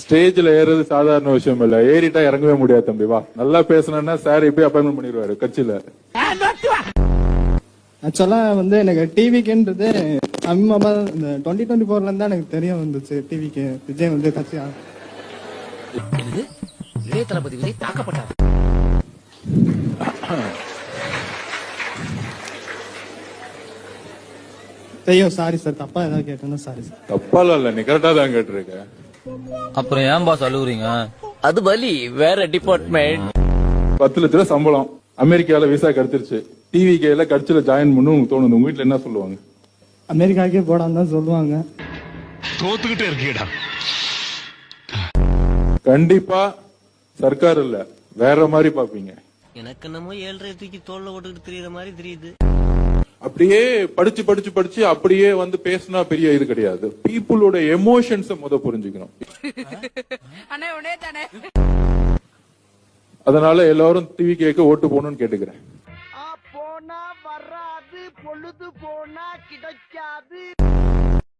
ஸ்டேஜ்ல ஏறது சாதாரண விஷயம் இல்ல. ஏறிட்டா இறங்கவே முடியாது தம்பி. வா, நல்லா பேசணும்னா சார் இப்பயே அப்பாயின்மெண்ட் பண்ணிடுவாரு கட்சியில. ஆக்சுவலா எனக்கு டிவிக்குன்றது சமீபமா இந்த 2024ல இருந்தா எனக்கு தெரிய வந்துச்சு. டிவிக்கு விஜய் கட்சி இளைய தளபதி விஜய் தாக்கப்பட்டார். தெரியும். சாரி சார், தப்பா ஏதாவது கேட்டேன்னா சாரி சார். தப்பால இல்ல, நீ கரெக்டா தான் கேட்டிருக்க. அப்புறம் ஏன் பாஸ் அழுகுறீங்க? அது வலி வேற டிபார்ட்மெண்ட். 10 லட்ச ரூபா சம்பளம், அமெரிக்கால விசா கிடைச்சிருச்சு. டிவிகேல கட்சியில ஜாயின் பண்ணு உங்களுக்கு தோணுது. உங்க வீட்டுல என்ன சொல்லுவாங்க? அமெரிக்காக்கே போடான்னு தான் சொல்லுவாங்க. தோத்துக்கிட்டே இருக்கீடா. கண்டிப்பா சர்க்கார் இல்ல, வேற மாதிரி பாப்பீங்க. எனக்கு என்னமோ 7.5 தூக்கி தோல்ல ஓட்டுக்கிட்டு தெரியற மாதிரி தெரியுது. அப்படியே படிச்சு படிச்சு படிச்சு அப்படியே பேசினா பெரிய இது கிடையாது. பீப்புளோட எமோஷன்ஸ புரிஞ்சுக்கணும். அதனால எல்லாரும் டிவி கேட்க ஓட்டு போகணும்னு கேட்டுக்கிறேன். போனா வராது, பொழுது போனா கிடைக்காது.